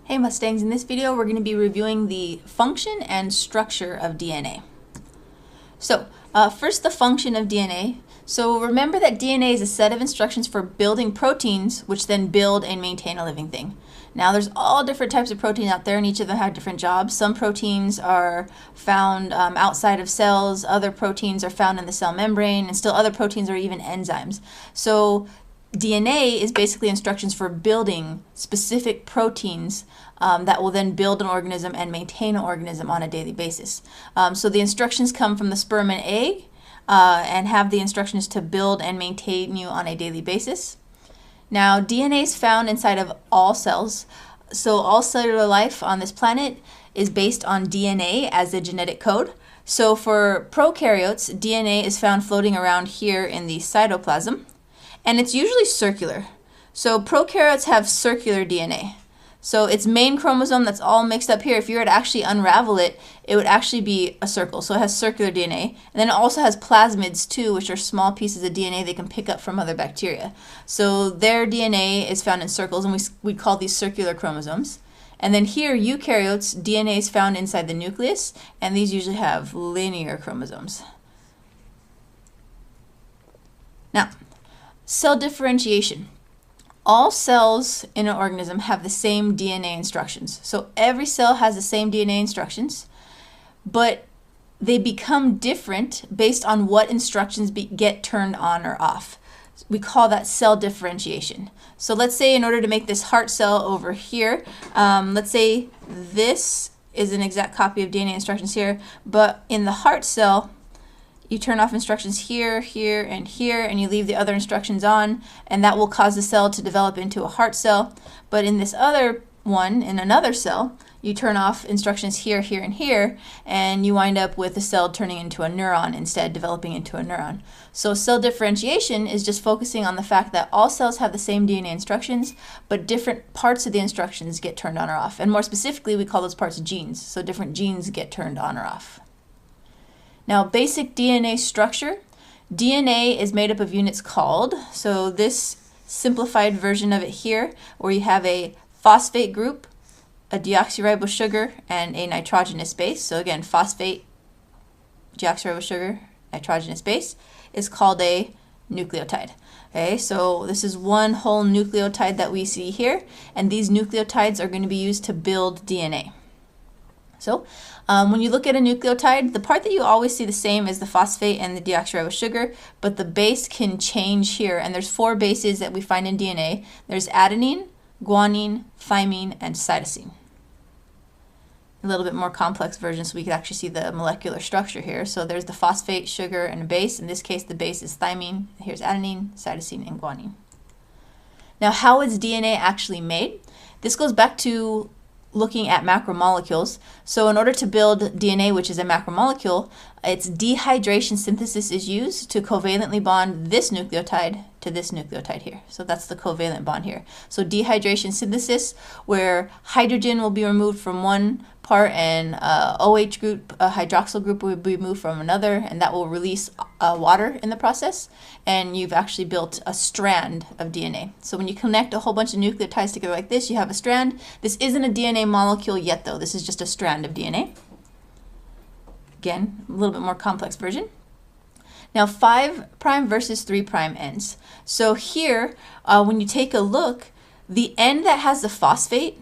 Hey Mustangs, in this video we're going to be reviewing the function and structure of DNA. So first the function of DNA. So remember that DNA is a set of instructions for building proteins which then build and maintain a living thing. Now there's all different types of protein out there and each of them have different jobs. Some proteins are found outside of cells, other proteins are found in the cell membrane, and still other proteins are even enzymes. So DNA is basically instructions for building specific proteins that will then build an organism and maintain an organism on a daily basis. So the instructions come from the sperm and egg and have the instructions to build and maintain you on a daily basis. Now DNA is found inside of all cells. So all cellular life on this planet is based on DNA as a genetic code. So for prokaryotes, DNA is found floating around here in the cytoplasm. And it's usually circular. So prokaryotes have circular DNA. So its main chromosome that's all mixed up here, if you were to actually unravel it, it would actually be a circle. So it has circular DNA. And then it also has plasmids too, which are small pieces of DNA they can pick up from other bacteria. So their DNA is found in circles, and we call these circular chromosomes. And then here, eukaryotes, DNA is found inside the nucleus, and these usually have linear chromosomes. Now, cell differentiation. All cells in an organism have the same DNA instructions. So every cell has the same DNA instructions, but they become different based on what instructions get turned on or off. We call that cell differentiation. So let's say in order to make this heart cell over here, let's say this is an exact copy of DNA instructions here, but in the heart cell, you turn off instructions here, here, and here, and you leave the other instructions on, and that will cause the cell to develop into a heart cell. But in this other one, in another cell, you turn off instructions here, here, and here, and you wind up with the cell turning into a neuron instead, developing into a neuron. So cell differentiation is just focusing on the fact that all cells have the same DNA instructions, but different parts of the instructions get turned on or off. And more specifically, we call those parts genes. So different genes get turned on or off. Now, basic DNA structure. DNA is made up of units called, so this simplified version of it here, where you have a phosphate group, a deoxyribo sugar, and a nitrogenous base. So again, phosphate, deoxyribo sugar, nitrogenous base, is called a nucleotide. Okay, so this is one whole nucleotide that we see here, and these nucleotides are going to be used to build DNA. So when you look at a nucleotide, the part that you always see the same is the phosphate and the deoxyribo sugar, but the base can change here. And there's 4 bases that we find in DNA. There's adenine, guanine, thymine, and cytosine. A little bit more complex version so we can actually see the molecular structure here. So there's the phosphate, sugar, and a base. In this case, the base is thymine. Here's adenine, cytosine, and guanine. Now, how is DNA actually made? This goes back to looking at macromolecules. So in order to build DNA, which is a macromolecule, its dehydration synthesis is used to covalently bond this nucleotide to this nucleotide here. So that's the covalent bond here. So dehydration synthesis, where hydrogen will be removed from one part and OH group, a hydroxyl group will be removed from another, and that will release water in the process, and you've actually built a strand of DNA. So when you connect a whole bunch of nucleotides together like this, you have a strand. This isn't a DNA molecule yet though, this is just a strand of DNA. Again, a little bit more complex version. Now 5' versus 3' ends. So here, when you take a look, the end that has the phosphate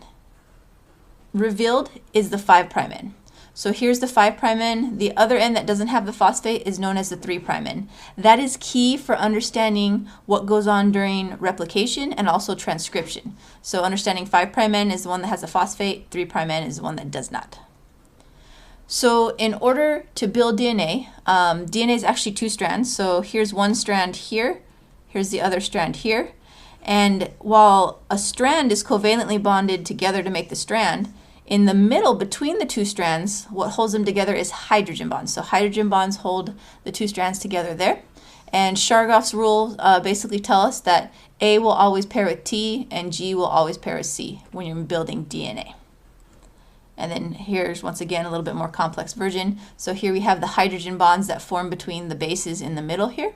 revealed is the 5' end. So here's the 5' end. The other end that doesn't have the phosphate is known as the 3' end. That is key for understanding what goes on during replication and also transcription. So understanding 5' end is the one that has the phosphate, 3' end is the one that does not. So in order to build DNA, DNA is actually 2 strands. So here's one strand here, here's the other strand here. And while a strand is covalently bonded together to make the strand, in the middle between the 2 strands, what holds them together is hydrogen bonds. So hydrogen bonds hold the 2 strands together there. And CHARGAFF'S rules basically tell us that A will always pair with T and G will always pair with C when you're building DNA. And then here's once again a little bit more complex version. So here we have the hydrogen bonds that form between the bases in the middle here.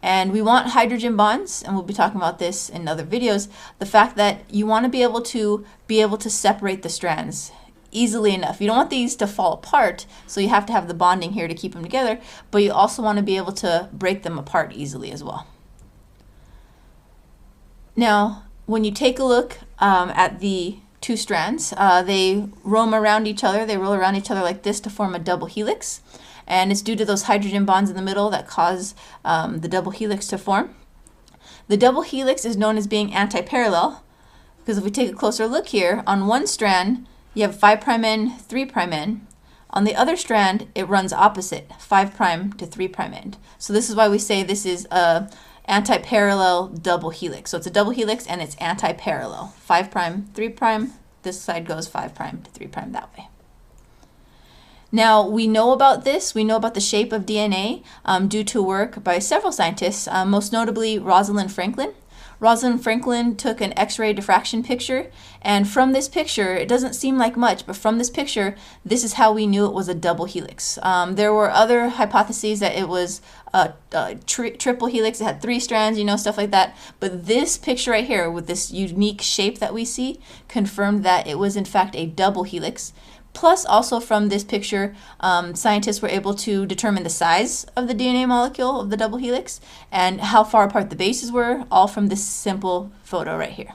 And we want hydrogen bonds, and we'll be talking about this in other videos, the fact that you want to be able to separate the strands easily enough. You don't want these to fall apart, so you have to have the bonding here to keep them together, but you also want to be able to break them apart easily as well. Now, when you take a look at the two strands, they roam around each other, they roll around each other like this to form a double helix, and it's due to those hydrogen bonds in the middle that cause the double helix to form. The double helix is known as being anti-parallel, because if we take a closer look here, on one strand you have 5' end, 3' end. On the other strand, it runs opposite, 5' to 3' end. So this is why we say this is a anti-parallel double helix. So it's a double helix and it's anti-parallel. 5', 3', this side goes 5' to 3' that way. Now, we know about this, we know about the shape of DNA due to work by several scientists, most notably Rosalind Franklin. Rosalind Franklin took an X-ray diffraction picture, and from this picture, it doesn't seem like much, but from this picture, this is how we knew it was a double helix. There were other hypotheses that it was a triple helix, it had 3 strands, you know, stuff like that, but this picture right here with this unique shape that we see confirmed that it was in fact a double helix. Plus, also from this picture, scientists were able to determine the size of the DNA molecule of the double helix and how far apart the bases were, all from this simple photo right here.